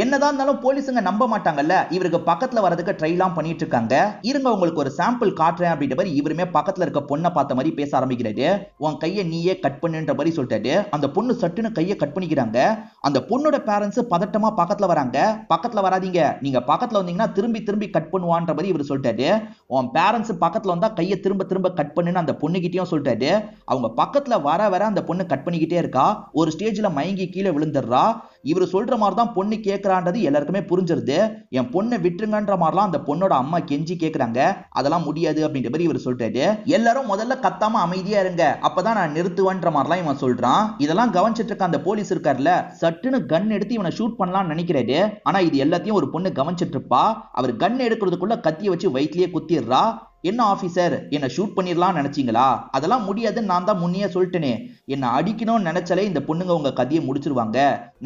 என்னதான் இருந்தாலும் போலீஸுங்க நம்ப மாட்டாங்கல்ல, இவருக்கு பக்கத்துல வரதுக்கு ட்ரை எல்லாம் பண்ணிட்டு இருக்காங்க. இருங்க உங்களுக்கு ஒரு சாம்பிள் காட்டுறேன் அப்படின்ற மாதிரி இவருமே பக்கத்துல இருக்க பொண்ணை பார்த்த மாதிரி பேச ஆரம்பிக்கிறாரு. உன் கையை நீயே கட் பண்ணுன்ற மாதிரி சொல்லிட்டாரு. அந்த பொண்ணு சட்டுன்னு கையை கட் பண்ணிக்கிறாங்க. அந்த பொண்ணோட பேரண்ட்ஸ் பதட்டமா பக்கத்துல வராங்க. பக்கத்துல வராதீங்க, நீங்க பக்கத்துல வந்தீங்கன்னா திரும்பி திரும்பி கட் பண்ணுவான்ற மாதிரி இவர் சொல்லிட்டாரு. உன் பேரண்ட்ஸ் பக்கத்துல வந்தா கையை திரும்ப திரும்ப கட் பண்ணுன்னு அந்த பொண்ணுகிட்டயும் சொல்லிட்டாரு. அவங்க பக்கத்துல வர வர அந்த பொண்ணு கட் பண்ணிக்கிட்டே இருக்கா. ஒரு ஸ்டேஜ்ல மயங்கி கீழே விழுந்துடுறா. இவர் சொல்ற மாதிரி தான் பொண்ணு கேட்கறான்றது எல்லாருக்குமே புரிஞ்சிருது. என் பொண்ணை விட்டுருங்கன்ற மாதிரிலாம் அந்த பொண்ணோட அம்மா கெஞ்சி கேட்கறாங்க. அதெல்லாம் முடியாது அப்படின்ற மாதிரி இவர் சொல்லிட்டாரு. எல்லாரும் முதல்ல கத்தாம அமைதியா இருங்க, அப்பதான் நான் நிறுத்துவேன்ற மாதிரிலாம் இவன் சொல்றான். இதெல்லாம் கவனிச்சிட்டு இருக்க அந்த போலீஸ் இருக்காருல்ல, சட்டுன்னு கன் எடுத்து இவனை ஷூட் பண்ணலாம்னு நினைக்கிறாரு. ஆனா இது எல்லாத்தையும் ஒரு பொண்ணு கவனிச்சிட்டு இருப்பா. அவர் கன் எடுக்கிறதுக்குள்ள கத்தியை வச்சு வயிற்றிலேயே குத்திடுறா. என்ன ஆபீசர், என்ன ஷூட் பண்ணிடலாம் நினைச்சீங்களா? அதெல்லாம் முடியாதுன்னு நான் தான் முன்னே சொல்லிட்டேனே. என்ன அடிக்கணும்னு நினைச்சாலே இந்த பொண்ணுங்க உங்க கதையை முடிச்சிருவாங்க.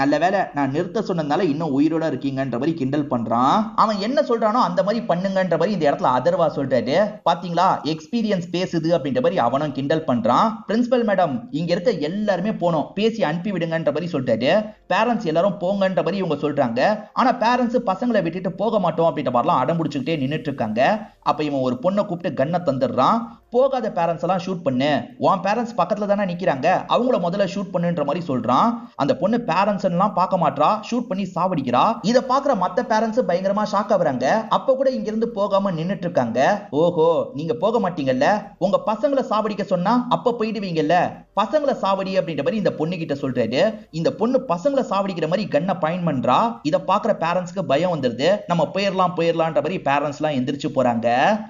நல்ல வேலை நான் நிறுத்த சொன்னதுனால இன்னும் உயிரோட இருக்கீங்கன்ற மாதிரி கிண்டல் பண்றான். அவன் என்ன சொல்றானோ அந்த மாதிரி பண்ணுங்கன்ற மாதிரி இந்த இடத்துல அதர்வா சொல்றாரு. பாத்தீங்களா எக்ஸ்பீரியன்ஸ் பேசுது அப்படின்ற மாதிரி அவனும் கிண்டல் பண்றான். பிரின்சிபல் மேடம் இங்க இருக்க எல்லாருமே போனோம், பேசி அனுப்பி விடுங்கன்ற மாதிரி சொல்றாரு. பேரண்ட்ஸ் எல்லாரும் போங்கன்ற மாதிரி இவங்க சொல்றாங்க. ஆனா பேரண்ட்ஸ் பசங்களை விட்டுட்டு போக மாட்டோம் அப்படின்ற மாதிரிலாம் அடம் பிடிச்சுக்கிட்டே நின்றுட்டு இருக்காங்க. அப்ப இவன் ஒரு பொண்ணை கூப்பிட்டு கண்ணை தந்துடுறான். போகாத பேரண்ட்ஸ் எல்லாம் ஷூட் பண்ணு, உன் பேரண்ட்ஸ் பக்கத்துல தானே நிக்கிறாங்க, அவங்கள முதல்ல ஷூட் பண்ணுன்ற மாதிரி சொல்றான். அந்த பொண்ணு பேரண்ட்ஸ் எல்லாம் பார்க்க மாட்டா, ஷூட் பண்ணி சாவடிக்கிறா. இத பாக்குற மத்த பேரண்ட்ஸ் பயங்கரமா ஷாக் ஆகுறாங்க. அப்ப கூட இங்க இருந்து போகாம நின்னுட்டு இருக்காங்க. ஓஹோ நீங்க போக மாட்டீங்கல்ல, உங்க பசங்களை சாவடிக்க சொன்னா அப்ப போயிடுவீங்கல்ல, பசங்களை சாவடி அப்படின்ற மாதிரி இந்த பொண்ணு கிட்ட சொல்றாரு. இந்த பொண்ணு பசங்களை சாவடிக்கிற மாதிரி கண்ணை பாயிண்ட் பண்றா. இத பாக்குற பேரண்ட்ஸ்க்கு பயம் வந்துருது. நம்ம போயிடலாம்ன்ற மாதிரி பேரண்ட்ஸ் எல்லாம் எந்திரிச்சு போறாங்க.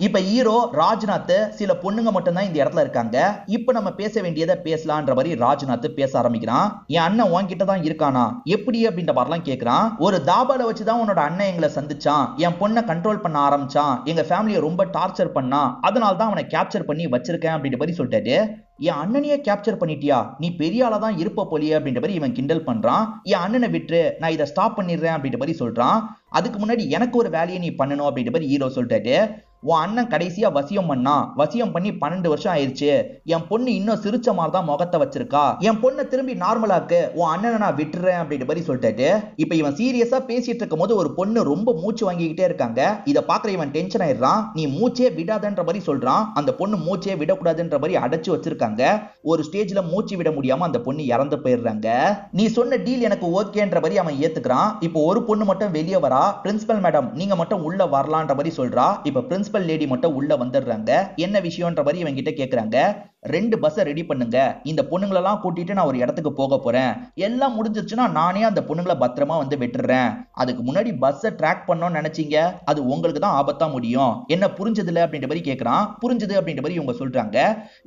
இப்ப ஹீரோ ராஜ்நாத் சில பொண்ணு பொண்ணுங்க மட்டும் தான் இந்த இடத்துல இருக்காங்க. இப்ப நம்ம பேச வேண்டியதை பேசலான்ற மாதிரி ராஜ்நாத் பேச ஆரம்பிக்கிறான். என் அண்ணன் உன்கிட்ட தான் இருக்கானா எப்படி அப்படின்ற மாதிரிலாம் கேக்குறான். ஒரு தாபால வச்சுதான் உன்னோட அண்ணன் எங்களை சந்திச்சான், என் பொண்ணை கண்ட்ரோல் பண்ண ஆரம்பிச்சான், எங்க ஃபேமிலியை ரொம்ப டார்ச்சர் பண்ணா, அதனால தான் அவனை கேப்சர் பண்ணி வச்சிருக்கேன் அப்படின்ற மாதிரி சொல்லிட்டாரு. என் அண்ணனையே கேப்சர் பண்ணிட்டியா, நீ பெரிய ஆளா தான் இருப்ப போலியே அப்படின்ற மாதிரி இவன் கிண்டல் பண்றான். என் அண்ணனை விட்டு நான் இதை ஸ்டாப் பண்ணிடுறேன் அப்படின்ற மாதிரி சொல்றான். அதுக்கு முன்னாடி எனக்கு ஒரு வேலையை நீ பண்ணணும் அப்படின்ற மாதிரி ஹீரோ சொல்லிட்டாரு. உன் அண்ணன் கடைசியா வசியம் பண்ணா, வசியம் பண்ணி 12 வருஷம் ஆயிடுச்சு, என் பொண்ணு இன்னும் சிரிச்ச மாதிரி தான் முகத்தை வச்சிருக்கா, என் பொண்ணை திரும்பி நார்மலாக்கு, உன் அண்ணனை நான் விட்டுறேன் அப்படின்ற மாதிரி சொல்லிட்டாரு. இப்ப இவன் சீரியஸா பேசிட்டு இருக்கும் போது ஒரு பொண்ணு ரொம்ப மூச்சு வாங்கிக்கிட்டே இருக்காங்க. இதை பாக்குற இவன் டென்ஷன் ஆயிடுறான். நீ மூச்சே விடாதன்ற மாதிரி சொல்றான். அந்த பொண்ணு மூச்சே விடக்கூடாதுன்ற மாதிரி அடைச்சு வச்சிருக்காங்க. ஒரு ஸ்டேஜ்ல மூச்சு விட முடியாம அந்த பொண்ணு இறந்து போயிடுறாங்க. நீ சொன்ன டீல் எனக்கு ஓகேன்ற மாதிரி அவன் ஏத்துக்கிறான். இப்போ ஒரு பொண்ணு மட்டும் வெளியே வரா. பிரின்சிபல் மேடம் நீங்க மட்டும் உள்ள வரலான்ற மாதிரி சொல்றா. இப்ப பிரின்சிபல் லேடி மட்டும் உள்ள வந்துடுறாங்க. என்ன விஷயம்ன்ற மாதிரி இவங்க கிட்ட கேக்குறாங்க. 2 பஸ் ரெடி பண்ணுங்க, இந்த பொண்ணுங்களெல்லாம் கூட்டிட்டு நான் ஒரு இடத்துக்கு போக போறேன், எல்லாம் முடிஞ்சிருச்சுன்னா நானே அந்த பொண்ணுங்களை பத்திரமா வந்து விட்டுறேன். அதுக்கு முன்னாடி பஸ்ஸை ட்ராக் பண்ணணும்னு நினைச்சீங்க, அது உங்களுக்கு தான் ஆபத்தா முடியும். என்ன புரிஞ்சதுல அப்படின்ற மாதிரி கேக்குறான். புரிஞ்சது அப்படின்ற மாதிரி இவங்க சொல்றாங்க.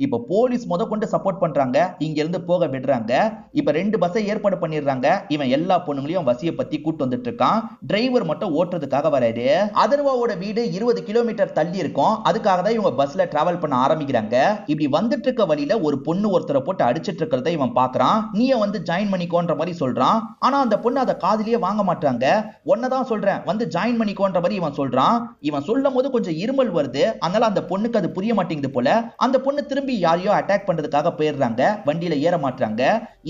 இப்ப போலீஸ் கொண்டு சப்போர்ட் பண்றாங்க, இங்க இருந்து போக விடுறாங்க. இப்ப 2 பஸ்ஸை ஏற்பாடு பண்ணிடுறாங்க. இவன் எல்லா பொண்ணுங்களையும் வசிய பத்தி கூட்டு வந்துட்டு இருக்கான். டிரைவர் மட்டும் ஓட்டுறதுக்காக வராரு. அதர்வாவோட வீடு 20 கிலோமீட்டர் தள்ளி இருக்கும். அதுக்காக தான் இவங்க பஸ்ல டிராவல் பண்ண ஆரம்பிக்கிறாங்க. இப்படி வந்துட்டு இருக்க வழியில ஒரு பொண்ணு ஒருத்தரை போட்டு அடிச்சிட்டு இருக்கிறத இவன் பாக்குறான். நீயே வந்து ஜாயின் பண்ணிக்கோன்ற மாதிரி சொல்றான். ஆனா அந்த பொண்ணு அதை காதுலயே வாங்க மாட்டாங்க. ஒன்னதான் சொல்றேன் வந்து ஜாயின் பண்ணிக்கோன்ற மாதிரி இவன் சொல்றான். இவன் சொல்லும் போது கொஞ்சம் இருமல் வருது. அதனால அந்த பொண்ணுக்கு அது புரிய மாட்டேங்குது போல. அந்த பொண்ணு திரும்பி யாரையோ அட்டாக் பண்றதுக்காக போயிடுறாங்க. வண்டியில ஏற மாட்டாங்க.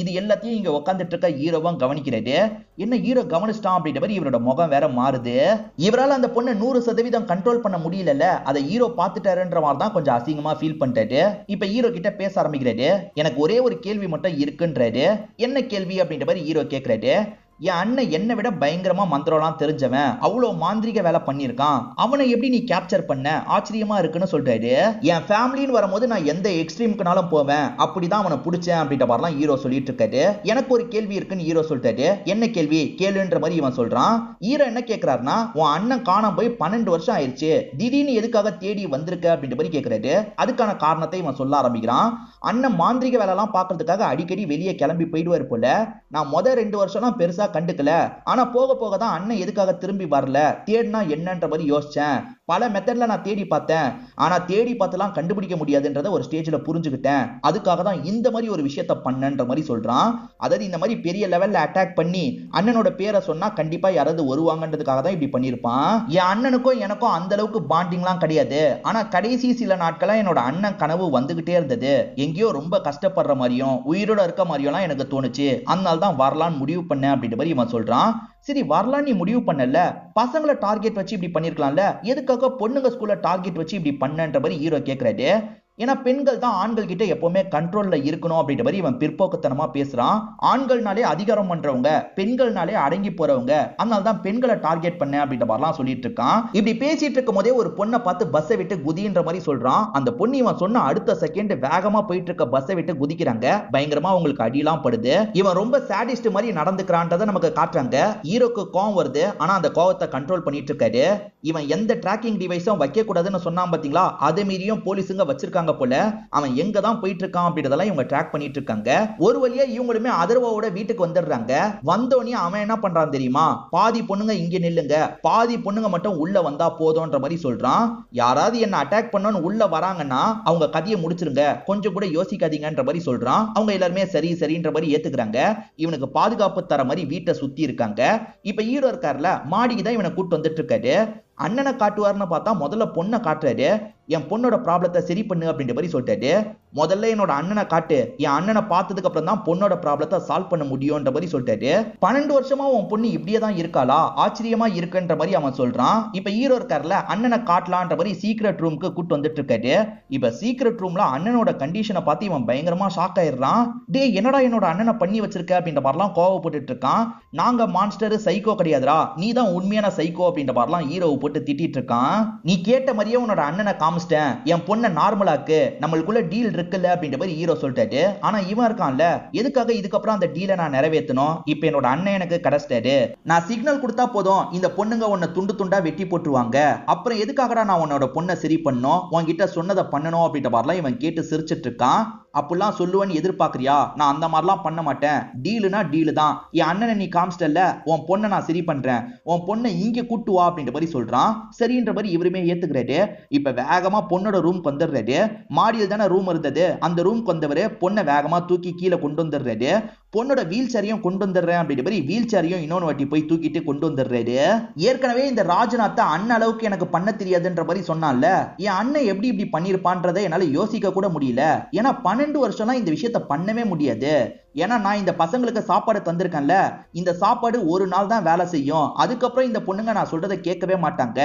இது எல்லாத்தையும் இங்க உட்காந்துட்டு இருக்க ஹீரோவும் கவனிக்கிறாரு. என்ன ஹீரோ கவனிச்சிட்டான் அப்படின்ற மாதிரி இவரோட முகம் வேற மாறுது. இவரால் அந்த பொண்ணை 100% கண்ட்ரோல் பண்ண முடியல. அதை ஹீரோ பார்த்துட்டாருன்ற மாதிரி தான் கொஞ்சம் அசிங்கமா ஃபீல் பண்ணிட்டாரு. இப்ப ஹீரோ கிட்ட பேச ஆரம்பிக்கிறாரு. எனக்கு ஒரே ஒரு கேள்வி மட்டும் இருக்குன்றாரு. என்ன கேள்வி அப்படின்ற மாதிரி ஹீரோ கேட்கிறாரு. என் அண்ணன் என்னை விட பயங்கரமா மந்திரம்லாம் தெரிஞ்சவன், அவ்வளவு மாந்திரிக வேலை பண்ணியிருக்கான், அவனை எப்படி நீ கேப்சர் பண்ண, ஆச்சரியமா இருக்குன்னு சொல்றாரு. என் ஃபேமிலின்னு வரும்போது நான் எந்த எக்ஸ்ட்ரீமுக்குனாலும் போவேன், அப்படிதான் அவனை பிடிச்சேன் அப்படின்ற மாதிரிலாம் ஹீரோ சொல்லிட்டு இருக்காரு. எனக்கு ஒரு கேள்வி இருக்குன்னு ஹீரோ சொல்லிட்டாரு. என்ன கேள்வி கேளுன்ற மாதிரி இவன் சொல்றான். ஹீரோ என்ன கேட்கிறாருன்னா, உன் அண்ணன் காணாம போய் 12 வருஷம் ஆயிடுச்சு, திடீர்னு எதுக்காக தேடி வந்திருக்க அப்படின்ற மாதிரி கேட்கிறாரு. அதுக்கான காரணத்தை இவன் சொல்ல ஆரம்பிக்கிறான். அண்ணன் மாந்திரிக வேலை எல்லாம் பாக்குறதுக்காக அடிக்கடி வெளியே கிளம்பி போயிடுவார் போல. நான் 2 வருஷம் பெருசா கண்டுக்கல, ஆனா போக போக தான் அண்ணன் எதுக்காக திரும்பி வரல, தேடினா என்னன்ற மாதிரி யோசிச்சேன். பல மெத்தட்ல நான் தேடி பார்த்தேன், ஆனா தேடி பார்த்தலாம் கண்டுபிடிக்க முடியாதுன்றத ஒரு ஸ்டேஜ்ல புரிஞ்சுக்கிட்டேன். அதுக்காக தான் இந்த மாதிரி ஒரு விஷயத்த பண்ணன்ற மாதிரி சொல்றான். அதாவது இந்த மாதிரி பெரிய லெவல்ல அட்டாக் பண்ணி அண்ணனோட பேரை சொன்னா கண்டிப்பா யாராவது வருவாங்கன்றதுக்காக தான் இப்படி பண்ணிருப்பான். என் அண்ணனுக்கும் எனக்கும் அந்த அளவுக்கு பாண்டிங்லாம் கிடையாது. ஆனா கடைசி சில நாட்களா என்னோட அண்ணன் கனவு வந்துகிட்டே இருந்தது. எங்கேயோ ரொம்ப கஷ்டப்படுற மாதிரியும் உயிரோட இருக்க மாதிரியும் எனக்கு தோணுச்சு. அதனால தான் வரலான்னு முடிவு பண்ணேன் அப்படின்ற மாதிரி இவன் சொல்றான். சரி வரலாம் நீ முடிவு பண்ணல, பசங்களை டார்கெட் வச்சு இப்படி பண்ணிருக்கலாம்ல, எதுக்காக பொண்ணுங்க ஸ்கூல்ல டார்கெட் வச்சு இப்படி பண்ணன்ற மாதிரி ஹீரோ கேட்கிறாரு. ஏன்னா பெண்கள் தான் ஆண்கள் கிட்ட எப்பவுமே கண்ட்ரோல்ல இருக்கணும் அப்படின்ற மாதிரி இவன் பிற்போக்குத்தனமா பேசுறான். ஆண்கள்னாலே அதிகாரம் பண்றவங்க, பெண்கள்னாலே அடங்கி போறவங்க, அதனால தான் பெண்களை டார்கெட் பண்ண அப்படின்ற மாதிரிலாம் சொல்லிட்டு இருக்கான். இப்படி பேசிட்டு இருக்கும் போதே ஒரு பொண்ணை பார்த்து பஸ்ஸை விட்டு குதின்ற மாதிரி சொல்றான். அந்த பொண்ணு இவன் சொன்ன அடுத்த செகண்ட் வேகமா போயிட்டு இருக்க பஸ்ஸை விட்டு குதிக்கிறாங்க. பயங்கரமா அவங்களுக்கு அடியெல்லாம் படுது. இவன் ரொம்ப சாடிஸ்ட் மாதிரி நடந்துக்கிறான்றதை நமக்கு காட்டுறாங்க. ஹீரோக்கு கோவம் வருது, ஆனா அந்த கோவத்தை கண்ட்ரோல் பண்ணிட்டு இருக்காரு. இவன் எந்த டிராக்கிங் டிவைஸும் வைக்க கூடாதுன்னு சொன்னான் பாத்தீங்களா, அதே மீறியும் போலீஸுங்க வச்சிருக்காங்க போல. அவன் எங்க தான் போயிட்டு இருக்கான் அப்படின்றதெல்லாம் இவங்க ட்ராக் பண்ணிட்டு இருக்காங்க. ஒரு வழியா இவங்களுமே அதர்வாவோட வீட்டுக்கு வந்துடுறாங்க. வந்தோனே அவன் என்ன பண்றான் தெரியுமா, பாதி பொண்ணுங்க இங்க நில்லுங்க, பாதி பொண்ணுங்க மட்டும் உள்ள வந்தா போதும்ன்ற மாதிரி சொல்றான். யாராவது என்ன அட்டாக் பண்ணணும்னு உள்ள வராங்கன்னா அவங்க கதையை முடிச்சிருங்க, கொஞ்சம் கூட யோசிக்காதீங்கன்ற மாதிரி சொல்றான். அவங்க எல்லாருமே சரி சரின்ற மாதிரி ஏத்துக்கிறாங்க. இவனுக்கு பாதுகாப்பு தர மாதிரி வீட்டை சுத்தி இருக்காங்க. இப்ப ஹீரோ இருக்காருல, மாடிக்கு தான் இவனை கூட்டு வந்துட்டு இருக்காரு. அண்ணனை காட்டுவார்னு பார்த்தா முதல்ல பொண்ணை காட்டுறாரு. என் பொண்ணோட ப்ராப்ளத்தை சரி பண்ணு அப்படின்ற மாதிரி சொல்லிட்டாரு. முதல்ல என்னோட அண்ணனை காட்டு, என் அண்ணனை பார்த்ததுக்கு அப்புறம் தான் பொண்ணோட ப்ராப்ளத்தை சால்வ் பண்ண முடியும்ன்ற மாதிரி சொல்லிட்டாரு. 12 வருஷமா உன் பொண்ணு இப்படியே தான் இருக்காளா, ஆச்சரியமா இருக்குன்ற மாதிரி அவன் சொல்றான். இப்ப ஹீரோ இருக்காருல, அண்ணனை காட்டலான்ற மாதிரி சீக்ரெட் ரூமுக்கு கூட்டு வந்துட்டு இருக்காரு. இப்ப சீக்ரெட் ரூம்ல அண்ணனோட கண்டிஷனை பார்த்து இவன் பயங்கரமா ஷாக் ஆயிடுறான். டே என்னடா என்னோட அண்ணனை பண்ணி வச்சிருக்க அப்படின்ற மாதிரிலாம் கோவப்பட்டு இருக்கான். நாங்க மான்ஸ்டர் சைக்கோ கிடையாதுடா, நீ தான் உண்மையான சைக்கோ அப்படின்ற மாதிரிலாம் ஹீரோவை போட்டு திட்டிட்டு இருக்கான். நீ கேட்ட மாதிரியே உன்னோட அண்ணனை காமிச்சிட்டேன், என் பொண்ணை நார்மலாக்கு, நம்மளுக்குள்ள டீல் இருக்குல்ல அப்படின்ற மாதிரி ஹீரோ சொல்லிட்டாரு. ஆனா இவன் இருக்கான்ல, எதுக்காக இதுக்கப்புறம் அந்த டீலை நான் நிறைவேற்றணும், இப்ப என்னோட அண்ணன் எனக்கு கிடைச்சிட்டாரு, நான் சிக்னல் கொடுத்தா போதும் இந்த பொண்ணுங்க உன்னை துண்டு துண்டா வெட்டி போட்டுருவாங்க, அப்புறம் எதுக்காகடா நான் உன்னோட பொண்ணை சரி பண்ணணும், உன்கிட்ட சொன்னதை பண்ணணும் அப்படின்ற மாதிரிலாம் இவன் கேட்டு சிரிச்சிட்டு இருக்கான். அப்படிலாம் சொல்லுவேன்னு எதிர்பார்க்கறியா, நான் அந்த மாதிரிலாம் பண்ண மாட்டேன், டீலுனா டீலு தான், என் அண்ணனை நீ காமிச்சிட்டல்ல, உன் பொண்ணை நான் சரி பண்றேன், உன் பொண்ணை இங்க கூட்டு வா அப்படின்ற மாதிரி சொல்றான். சரின்ற மாதிரி இவருமே ஏத்துக்கிறாரு. இப்ப வேகமா பொண்ணோட ரூம்க்கு வந்துடுறாரு. மாடியில் தானே ரூம் இருந்தது, அந்த ரூம்க்கு வந்தவரு பொண்ணை வேகமா தூக்கி கீழே கொண்டு வந்துடுறாரு. பொண்ணோட வீல் சேரையும் கொண்டு வந்துடுறேன் அப்படின்ற மாதிரி வீல் சேரையும் இன்னொன்று வாட்டி போய் தூக்கிட்டு கொண்டு வந்துடுறாரு. ஏற்கனவே இந்த ராஜ்நாத்தை அண்ணன் அளவுக்கு எனக்கு பண்ண தெரியாதுன்ற மாதிரி சொன்னான்ல, என் அண்ணன் எப்படி இப்படி பண்ணிருப்பான்றதை என்னால யோசிக்க கூட முடியல. ஏன்னா 12 வருஷம்லாம் இந்த விஷயத்த பண்ணவே முடியாது. ஏன்னா நான் இந்த பசங்களுக்கு சாப்பாடு தந்திருக்கேன்ல, இந்த சாப்பாடு ஒரு நாள் தான் வேலை செய்யும், அதுக்கப்புறம் இந்த பொண்ணுங்க நான் சொல்றதை கேட்கவே மாட்டாங்க.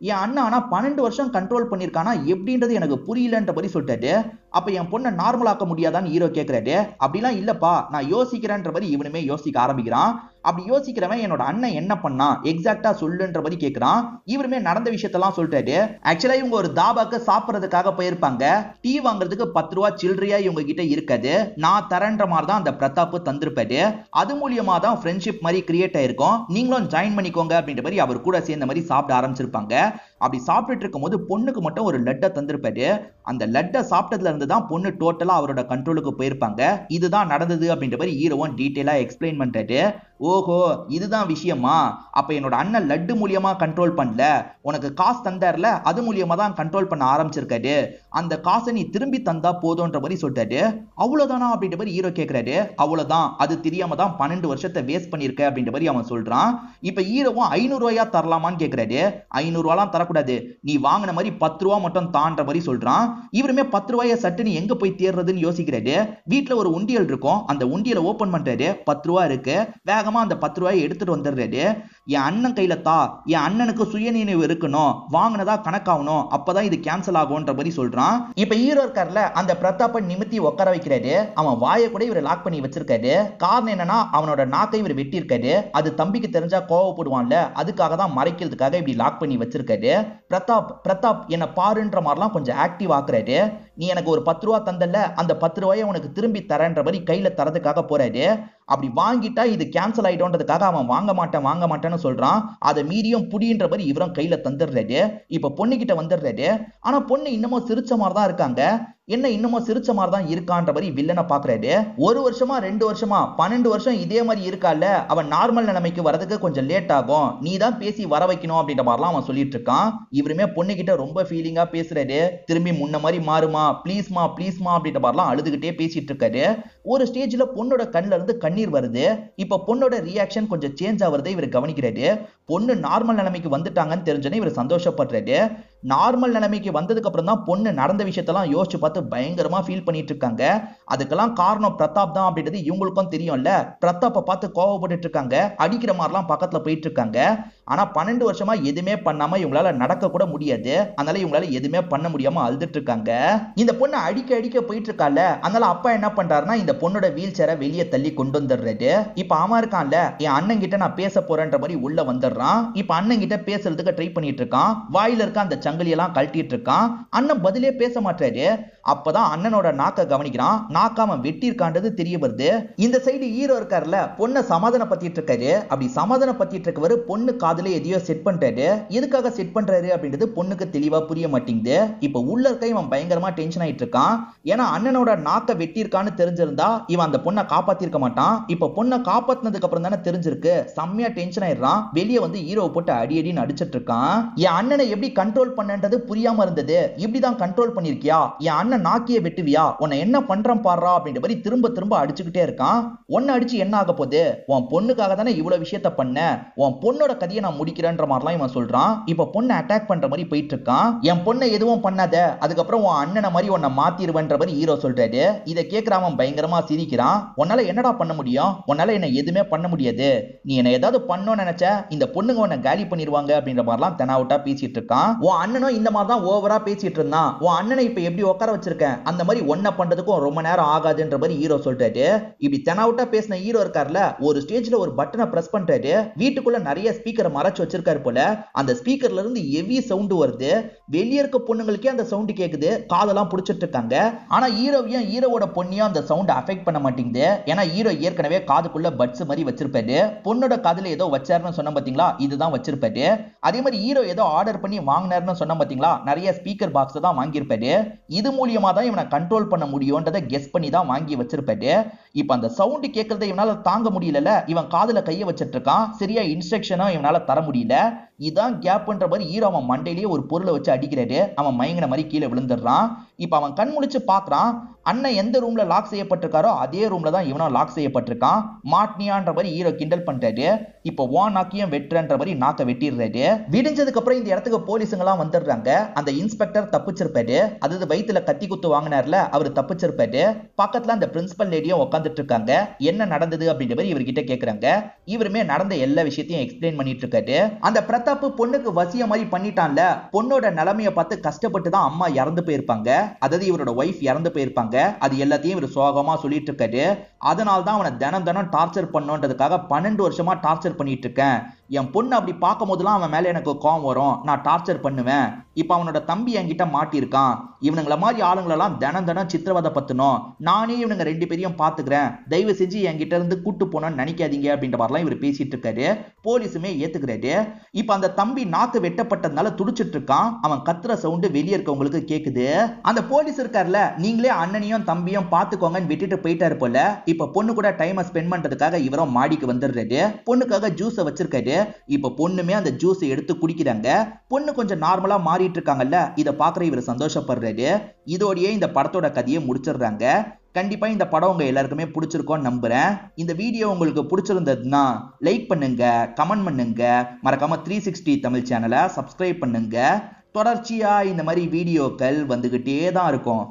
என் அண்ணன் ஆனா 12 வருஷம் கண்ட்ரோல் பண்ணிருக்கானா எப்படின்றது எனக்கு புரியலன்ற மாதிரி சொல்லிட்டாரு. அப்ப என் பொண்ணை நார்மலாக்க முடியாதான்னு ஹீரோ கேட்கிறாரு. அப்படிலாம் இல்லப்பா, நான் யோசிக்கிறேன்ற மாதிரி இவனுமே யோசிக்க ஆரம்பிக்கிறான். அப்படி யோசிக்கிறவன் என்னோட அண்ணன் என்ன பண்ணா எக்ஸாக்டா சொல்லுன்ற மாதிரி கேட்கிறான். இவருமே நடந்த விஷயத்தெல்லாம் சொல்லிட்டாரு. ஆக்சுவலா இவங்க ஒரு தாபாக்கு சாப்பிடறதுக்காக போயிருப்பாங்க. டீ வாங்குறதுக்கு 10 ரூபா சில்லறையா இவங்க கிட்ட இருக்காது, நான் தரேன்ற மாதிரி தான் அந்த பிரதாப் தந்திருப்பாரு. அது மூலியமா தான் ஃப்ரெண்ட்ஷிப் மாதிரி கிரியேட் ஆயிருக்கும், நீங்களும் ஜாயின் பண்ணிக்கோங்க அப்படின்ற மாதிரி அவர் கூட சேர்ந்த மாதிரி சாப்பிட ஆரம்பிச்சிருப்பாங்க. அப்படி சாப்பிட்டுட்டு இருக்கும் போது பொண்ணுக்கு மட்டும் ஒரு லட்டை தந்திருப்பாரு. அந்த லட்டை சாப்பிட்டதுல இருந்து தான் பொண்ணு டோட்டலா அவரோட கண்ட்ரோலுக்கு போயிருப்பாங்க. இதுதான் நடந்தது அப்படின்ற மாதிரி ஹீரோவும் டீடைலா எக்ஸ்பிளைன் பண்றாரு. ஓஹோ, இதுதான் விஷயமா, அப்ப என்னோட அண்ணன் லட்டு மூலியமா கண்ட்ரோல் பண்ணல, உனக்கு காசு தந்தார்ல, அது மூலியமா தான் கண்ட்ரோல் பண்ண ஆரம்பிச்சிருக்காரு, அந்த காசை நீ திரும்பி தந்தா போதும்ன்ற மாதிரி சொல்லிட்டாரு. அவ்வளவுதானா அப்படின்ற மாதிரி ஹீரோ கேட்கிறாரு. அவ்வளவுதான், அது தெரியாம தான் 12 வருஷத்தை வேஸ்ட் பண்ணிருக்க அப்படின்ற மாதிரி அவன் சொல்றான். இப்ப ஹீரோவும் 500 ரூபாயா தரலாமான்னு கேட்கிறாரு. 500 ரூபாலாம் தரக்கூடாது, நீ வாங்கின மாதிரி 10 ரூபா மட்டும் தான்ற மாதிரி சொல்றான். இவருமே 10 ரூபாய சட்டு நீ எங்க போய் தேர்றதுன்னு யோசிக்கிறாரு. வீட்டுல ஒரு உண்டியல் இருக்கும், அந்த உண்டியலை ஓபன் பண்றாரு. 10 ரூபா இருக்கு. வேகமா அந்த 10 ரூபாயை எடுத்துட்டு வந்துடுறாரு. என் அண்ணன் கையில தா, என் அண்ணனுக்கு சுயநினைவு இருக்கணும், வாங்கினதா கணக்காகணும், அப்பதான் இது கேன்சல் ஆகும்ன்ற மாதிரி சொல்றான். இப்ப ஹீரோ இருக்கார்ல, அந்த பிரதாப்பை நிமித்தி உட்கார வைக்கிறாரு. அவன் வாயை கூட இவர் லாக் பண்ணி வச்சிருக்காரு. காரணம் என்னன்னா அவனோட நாக்கை இவர் வெட்டி இருக்காரு. அது தம்பிக்கு தெரிஞ்சா கோவப்படுவான்ல, அதுக்காக தான் மறைக்கிறதுக்காக இப்படி லாக் பண்ணி வச்சிருக்காரு. பிரதாப் என்ன பாருன்ற மாதிரிலாம் கொஞ்சம் ஆக்டிவ் ஆக்குறாரு. நீ எனக்கு ஒரு 10 ரூபா தந்தல, அந்த 10 ரூபாயை உனக்கு திரும்பி தரேன்ற மாதிரி கையில தரதுக்காக போறாரு. அப்படி வாங்கிட்டா இது கேன்சல் ஆயிடும்ன்றதுக்காக அவன் வாங்க மாட்டேன்னு சொல்றான். அதை மீறியும் புடின்ற மாதிரி இவரும் கையில தந்துடுறாரு. இப்ப பொண்ணு கிட்ட வந்துடுறாரு. ஆனா பொண்ணு இன்னமும் சிரிச்ச மாதிரி தான் இருக்காங்க. என்ன இன்னமும் சிரிச்ச மாதிரி தான் இருக்கான்ற மாதிரி வில்லனை பாக்குறாரு. 1 வருஷமா 2 வருஷமா 12 வருஷம் இதே மாதிரி இருக்கால, அவன் நார்மல் நிலைமைக்கு வரதுக்கு கொஞ்சம் லேட் ஆகும், நீ தான் பேசி வர வைக்கணும் அப்படின்ற மாதிரிலாம் அவன் சொல்லிட்டு இருக்கான். இவருமே பொண்ணு கிட்ட ரொம்ப ஃபீலிங்கா பேசுறாரு. திரும்பி முன்ன மாதிரி மாறுமா, ப்ளீஸ்மா அப்படின்ற மாதிரிலாம் அழுதுகிட்டே பேசிட்டு இருக்காரு. ஒரு ஸ்டேஜ்ல பொண்ணோட கண்ணுல இருந்து கண்ணீர் வருது. இப்ப பொண்ணோட ரியாக்ஷன் கொஞ்சம் சேஞ்ச் ஆகுறதை இவர் கவனிக்கிறாரு. பொண்ணு நார்மல் நிலைமைக்கு வந்துட்டாங்கன்னு தெரிஞ்சனே இவர் சந்தோஷப்படுறாரு. நார்மல் நிலைமைக்கு வந்ததுக்கு அப்புறம் தான் பொண்ணு நடந்த விஷயத்தெல்லாம் யோசிச்சு பார்த்து பயங்கரமா ஃபீல் பண்ணிட்டு இருக்காங்க. அதுக்கெல்லாம் காரணம் பிரதாப் தான் அப்படின்றது இவங்களுக்கும் தெரியும்ல. பிரதாப்பை பார்த்து கோவப்பட்டு இருக்காங்க, அடிக்கிற மாதிரிலாம் பக்கத்துல போயிட்டு இருக்காங்க. ஆனா 12 வருஷமா எதுவுமே பண்ணாம இவங்களால நடக்க கூட முடியாது. அதனால இவங்களால எதுவுமே பண்ண முடியாம அழுதுட்டு இருக்காங்க. இந்த பொண்ணு அடிக்க போயிட்டு இருக்கால, அதனால அப்பா என்ன பண்றாருன்னா இந்த பொண்ணோட வீல் சேரை வெளியே தள்ளி கொண்டு வந்துடுறாரு. இப்ப அவன் இருக்கான்ல, என் அண்ணன் கிட்ட நான் பேச போறேன்ற மாதிரி உள்ள வந்துடுறான். இப்ப அண்ணன் கிட்ட பேசுறதுக்கு ட்ரை பண்ணிட்டு இருக்கான். வாயில இருக்க அந்த சங்கிலி எல்லாம் கழட்டிட்டு இருக்கான். அண்ணன் பதிலே பேச மாட்டாரு. அப்பதான் அண்ணனோட நாக்க கவனிக்கிறான். நாக்க அவன் வெட்டி இருக்கான்றது தெரிய வருது. இந்த சைடு ஹீரோ இருக்காருல, பொண்ணை சமாதான பத்திட்டு இருக்காரு. அப்படி சமாதான பத்திட்டு இருக்கவரு பொண்ணு காதுல எதையோ செட் பண்றாரு. எதுக்காக செட் பண்றாரு அப்படின்றது பொண்ணுக்கு தெளிவா புரிய மாட்டேங்குது. இப்ப உள்ள இருக்க இவன் பயங்கரமா டென்ஷன் ஆயிட்டு இருக்கான். ஏன்னா அண்ணனோட நாக்க வெட்டி இருக்கான்னு தெரிஞ்சிருந்தா இவன் அந்த பொண்ணை காப்பாத்திருக்க மாட்டான். இப்ப பொண்ணை காப்பாத்தினதுக்கு அப்புறம் தானே தெரிஞ்சிருக்கு. செம்மையா டென்ஷன் ஆயிடுறான். வெளியே வந்து ஹீரோவை போட்டு அடின்னு அடிச்சிட்டு இருக்கான். என் அண்ணனை எப்படி கண்ட்ரோல் பண்ணன்றது புரியாம இருந்தது, இப்படிதான் கண்ட்ரோல் பண்ணிருக்கியா, என் அண்ணன் நாக்கிய வெட்டுவியா, உன்னை என்ன பண்றேன் பாடுறா அப்படின்ற மாதிரி திரும்ப அடிச்சுக்கிட்டே இருக்கான். உன்னை அடிச்சு என்ன ஆக போகுது, உன் பொண்ணுக்காக தானே இவ்வளவு விஷயத்த பண்ண, உன் பொண்ணோட கதையை நான் முடிக்கிறேன்ற மாதிரிலாம் இவன் சொல்றான். இப்ப பொண்ணை அட்டாக் பண்ற மாதிரி போயிட்டு இருக்கான். என் பொண்ணை எதுவும் பண்ணாத, அதுக்கப்புறம் உன் அண்ணனை மாதிரி உன்னை மாத்திருவன்ற மாதிரி ஹீரோ சொல்றாரு. இதை கேட்கிறவன் பயங்கரமா சிரிக்கிறான். உன்னால என்னடா பண்ண முடியும், உன்னால என்ன எதுவுமே பண்ண முடியாது, நீ என்ன ஏதாவது பண்ணணும்னு நினைச்ச இந்த பொண்ணுங்க உன்னை காலி பண்ணிடுவாங்க அப்படின்ற மாதிரிலாம் தெனாவுட்டா பேசிட்டு இருக்கான். உன் அண்ணனும் இந்த மாதிரி தான் ஓவரா பேசிட்டு இருந்தான். உன் அண்ணனை இப்ப எப்படி உட்கார வச்சிருக்கேன், அந்த மாதிரி ஒன்ன பண்றதுக்கும் ரொம்ப நேரம் ஆகாதுன்ற மாதிரி ஹீரோ சொல்றாரு. இப்படி தெனாவுட்டா பேசின ஹீரோ இருக்கார்ல, ஒரு ஸ்டேஜ்ல ஒரு பட்டனை பிரஸ் பண்றாரு. வீட்டுக்குள்ள நிறைய ஸ்பீக்கரை மறைச்சு வச்சிருக்காரு போல. அந்த ஸ்பீக்கர்ல இருந்து ஹெவி சவுண்ட் வருது. வெளியே இருக்க பொண்ணுங்களுக்கே அந்த சவுண்ட் கேக்குது. காதெல்லாம் புடிச்சிட்டு இருக்காங்க. ஆனா ஹீரோவையும் ஹீரோவோட பொண்ணையும் அந்த சவுண்ட் அஃபெக்ட் பண்ண மாட்டேங்குது. ஏன்னா ஹீரோ ஏற்கனவே காதுக்குள்ள பட்ஸ் மாதிரி வச்சிருப்பாரு. பொண்ணோட காதுல ஏதோ வச்சாருன்னு சொன்ன பாத்தீங்களா, இதுதான் வச்சிருப்பாரு. அதே மாதிரி ஹீரோ ஏதோ ஆர்டர் பண்ணி வாங்கினாருன்னு சொன்ன பாத்தீங்களா, நிறைய ஸ்பீக்கர் பாக்ஸ் தான் வாங்கியிருப்பாரு. இது மூலியமா தான் இவனை கண்ட்ரோல் பண்ண முடியும்ன்றதை கெஸ் பண்ணி தான் வாங்கி வச்சிருப்பாரு. இப்ப அந்த சவுண்ட் கேட்கறதை இவனால தாங்க முடியல. இவன் காதுல கைய வச்சிட்டு இருக்கான். சரியா இன்ஸ்ட்ரக்ஷனும் இவனால தர முடியல. இதான் கேப்ன்ற மாதிரி ஹீரோ அவன் மண்டையிலேயே ஒரு பொருளை வச்சு அடிக்கிறாரு. அவன் மயங்கின மாதிரி கீழே விழுந்துடுறான். இப்ப அவன் கண் முழிச்சு பாக்குறான். அண்ணன் எந்த ரூம்ல லாக் செய்யப்பட்டிருக்காரோ அதே ரூம்ல தான் இவனும் லாக் செய்யப்பட்டிருக்கான். மாட்னியான்ற மாதிரி ஹீரோ கிண்டல் பண்றாரு. இப்ப வான் நாக்கியும் வெட்டுறன்ற மாதிரி நாக்க வெட்டிடுறாரு. விடிஞ்சதுக்கு அப்புறம் இந்த இடத்துக்கு போலீஸுங்க எல்லாம் வந்துடுறாங்க. அந்த இன்ஸ்பெக்டர் தப்பிச்சிருப்பாரு. அதாவது வயித்துல கத்தி குத்து வாங்கினார்ல, அவர் தப்பிச்சிருப்பாரு. பக்கத்துல அந்த பிரின்சிபல் லேடியும் உட்காந்துட்டு இருக்காங்க. என்ன நடந்தது அப்படின்ற மாதிரி இவர்கிட்ட கேக்குறாங்க. இவருமே நடந்த எல்லா விஷயத்தையும் எக்ஸ்பிளைன் பண்ணிட்டு இருக்காரு. அந்த பிரதாப் பொண்ணுக்கு வசிய மாதிரி பண்ணிட்டான்ல, பொண்ணோட நிலைமையை பார்த்து கஷ்டப்பட்டு தான் அம்மா இறந்து போயிருப்பாங்க. அதாவது இவரோட ஒய்ஃப் இறந்து போயிருப்பாங்க. அது எல்லாத்தையும் இவர் சோகமா சொல்லிட்டு இருக்காரு. அதனால தான் அவனை தினம் தினம் டார்ச்சர் பண்ணுன்றதுக்காக 12 வருஷமா டார்ச்சர் பண்ணிட்டு இருக்கேன். என் பொண்ணு அப்படி பார்க்கும் போதெல்லாம் அவன் மேல எனக்கு கோவம் வரும். நான் டார்ச்சர் பண்ணுவேன். இப்ப அவனோட தம்பி என்கிட்ட மாட்டிருக்கான். இவனுங்கள மாதிரி ஆளுங்களெல்லாம் தினம் தினம் சித்திரவதை பத்தணும். நானே இவனுங்க 2 பேரையும் பாத்துக்கிறேன். தயவு செஞ்சு என்கிட்ட இருந்து கூட்டு போனோம்னு நினைக்காதீங்க அப்படின்ற மாதிரிலாம் இவர் பேசிட்டு இருக்காரு. போலீஸுமே ஏத்துக்கிறாரு. இப்ப அந்த தம்பி நாக்கு வெட்டப்பட்டதுனால துடிச்சிட்டு இருக்கான். அவன் கத்துற சவுண்டு வெளியே இருக்கவங்களுக்கு கேக்குது. அந்த போலீஸ் இருக்கார்ல, நீங்களே அண்ணனையும் தம்பியும் பாத்துக்கோங்கன்னு விட்டுட்டு போயிட்டாரு போல. இப்ப பொண்ணு கூட டைம் ஸ்பெண்ட் பண்றதுக்காக இவரும் மாடிக்கு வந்துடுறாரு. பொண்ணுக்காக ஜூஸை வச்சிருக்காரு. இப்ப பொண்ணுமே அந்த ஜூஸை எடுத்து குடிக்கிறாங்க. பொண்ணு கொஞ்சம் நார்மலா மாறிட்டு இருக்காங்கல்ல, இதை பாக்குற இவர் சந்தோஷப்படுறாரு. இதோடயே இந்த படத்தோட கதையை முடிச்சிடுறாங்க. கண்டிப்பா இந்த படம் உங்க எல்லாருக்குமே பிடிச்சிருக்கும்னு நம்புறேன். இந்த வீடியோ உங்களுக்கு பிடிச்சிருந்ததுன்னா லைக் பண்ணுங்க, கமெண்ட் பண்ணுங்க, மறக்காம 360 தமிழ் சேனலை சப்ஸ்கிரைப் பண்ணுங்க. தொடர்ச்சியா இந்த மாதிரி வீடியோக்கள் வந்துகிட்டே தான் இருக்கும்.